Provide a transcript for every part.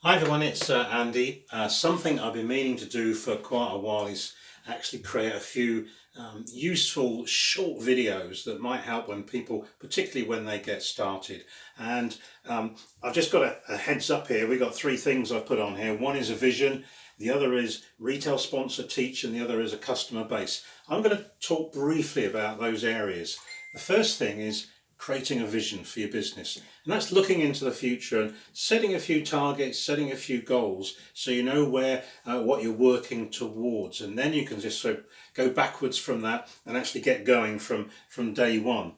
Hi everyone, it's Andy. Something I've been meaning to do for quite a while is actually create a few useful short videos that might help when people, particularly when they get started. And I've just got a heads up here. We've got three things I've put on here. One is a vision, the other is retail sponsor teach, and the other is a customer base. I'm going to talk briefly about those areas. The first thing is creating a vision for your business, and that's looking into the future and setting a few targets, setting a few goals, so you know where what you're working towards, and then you can just sort of go backwards from that and actually get going from day one.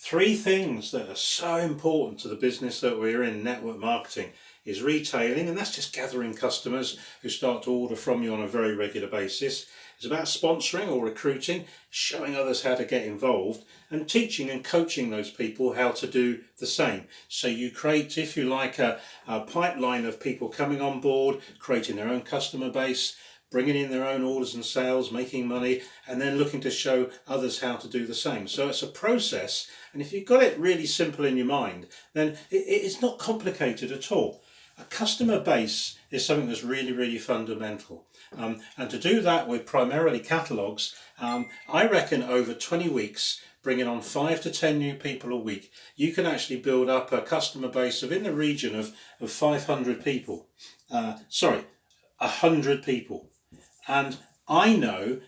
Three things that are so important to the business that we're in, network marketing, is retailing, and that's just gathering customers who start to order from you on a very regular basis. It's about sponsoring or recruiting, showing others how to get involved, and teaching and coaching those people how to do the same. So you create, if you like, a pipeline of people coming on board, creating their own customer base, bringing in their own orders and sales, making money, and then looking to show others how to do the same. So it's a process, and if you've got it really simple in your mind, then it's not complicated at all. A customer base is something that's really, really fundamental. And to do that with primarily catalogues, I reckon over 20 weeks, bringing on 5 to 10 new people a week, you can actually build up a customer base of in the region of 500 people. 100 people. And I know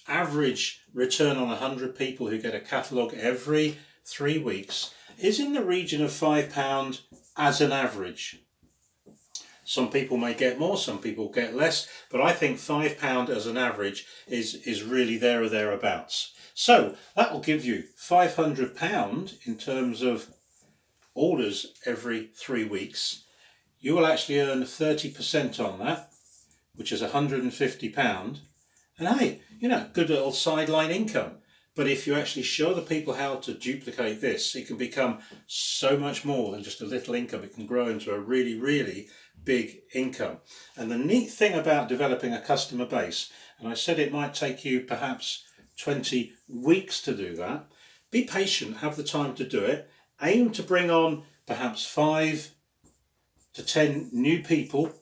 average return on 100 people who get a catalogue every 3 weeks is in the region of £5 as an average. Some people may get more, some people get less, but I think £5 as an average is really there or thereabouts. So that will give you £500 in terms of orders every 3 weeks. You will actually earn 30% on that, which is £150. And hey, good little sideline income. But if you actually show the people how to duplicate this, it can become so much more than just a little income. It can grow into a really, really big income. And the neat thing about developing a customer base, and I said it might take you perhaps 20 weeks to do that, be patient, have the time to do it, aim to bring on perhaps 5 to 10 new people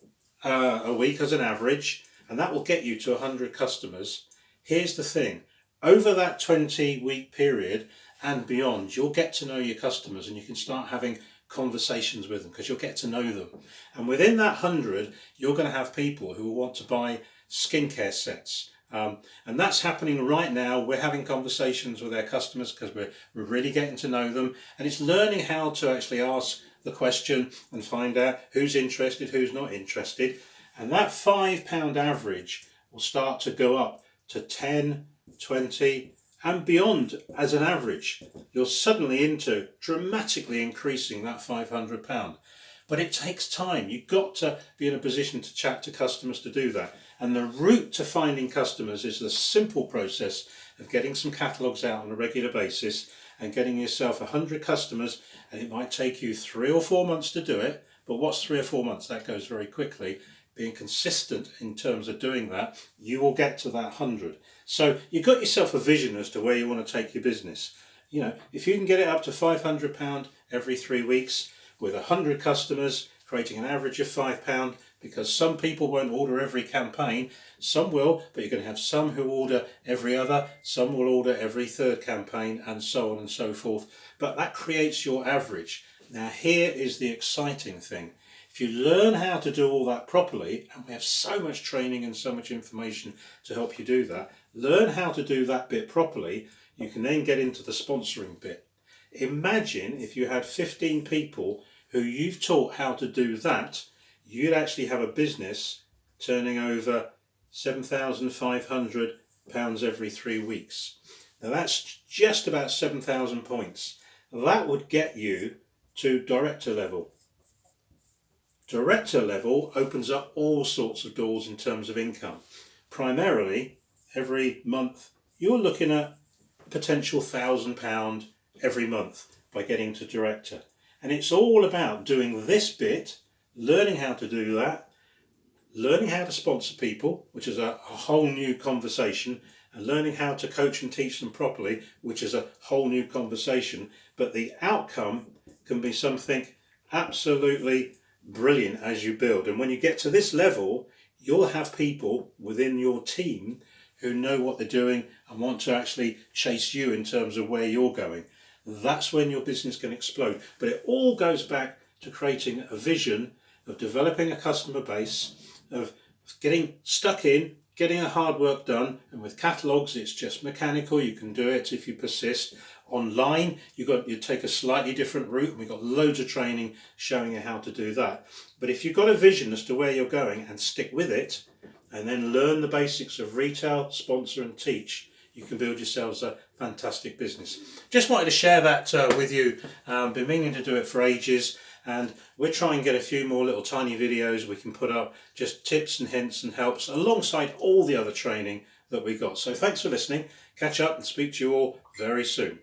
a week as an average, and that will get you to 100 customers. Here's the thing. Over that 20-week period and beyond, you'll get to know your customers and you can start having conversations with them because you'll get to know them. And within that 100, you're going to have people who will want to buy skincare sets. And that's happening right now. We're having conversations with our customers because we're really getting to know them. And it's learning how to actually ask the question and find out who's interested, who's not interested. And that £5 average will start to go up to 10, 20 and beyond as an average. You're suddenly into dramatically increasing that £500. But it takes time. You've got to be in a position to chat to customers to do that. And the route to finding customers is the simple process of getting some catalogues out on a regular basis and getting yourself 100 customers. And it might take you 3 or 4 months to do it. But what's 3 or 4 months? That goes very quickly. Being consistent in terms of doing that, you will get to that 100. So you've got yourself a vision as to where you want to take your business. If you can get it up to £500 every 3 weeks with 100 customers, creating an average of £5, because some people won't order every campaign, some will, but you're going to have some who order every other, some will order every third campaign, and so on and so forth. But that creates your average. Now here is the exciting thing. If you learn how to do all that properly, and we have so much training and so much information to help you do that, learn how to do that bit properly, you can then get into the sponsoring bit. Imagine if you had 15 people who you've taught how to do that, you'd actually have a business turning over £7,500 every 3 weeks. Now that's just about 7,000 points. That would get you to director level. Director level opens up all sorts of doors in terms of income. Primarily, every month, you're looking at potential £1,000 every month by getting to director. And it's all about doing this bit, learning how to do that, learning how to sponsor people, which is a whole new conversation, and learning how to coach and teach them properly, which is a whole new conversation. But the outcome can be something absolutely brilliant as you build. And when you get to this level, you'll have people within your team who know what they're doing and want to actually chase you in terms of where you're going. That's when your business can explode. But it all goes back to creating a vision of developing a customer base, of getting stuck in, getting the hard work done. And with catalogues, it's just mechanical. You can do it if you persist. Online, you take a slightly different route, and we've got loads of training showing you how to do that. But if you've got a vision as to where you're going and stick with it, and then learn the basics of retail, sponsor and teach, you can build yourselves a fantastic business. Just wanted to share that with you. Been meaning to do it for ages, and we're trying to get a few more little tiny videos we can put up, just tips and hints and helps alongside all the other training that we got. So thanks for listening. Catch up and speak to you all very soon.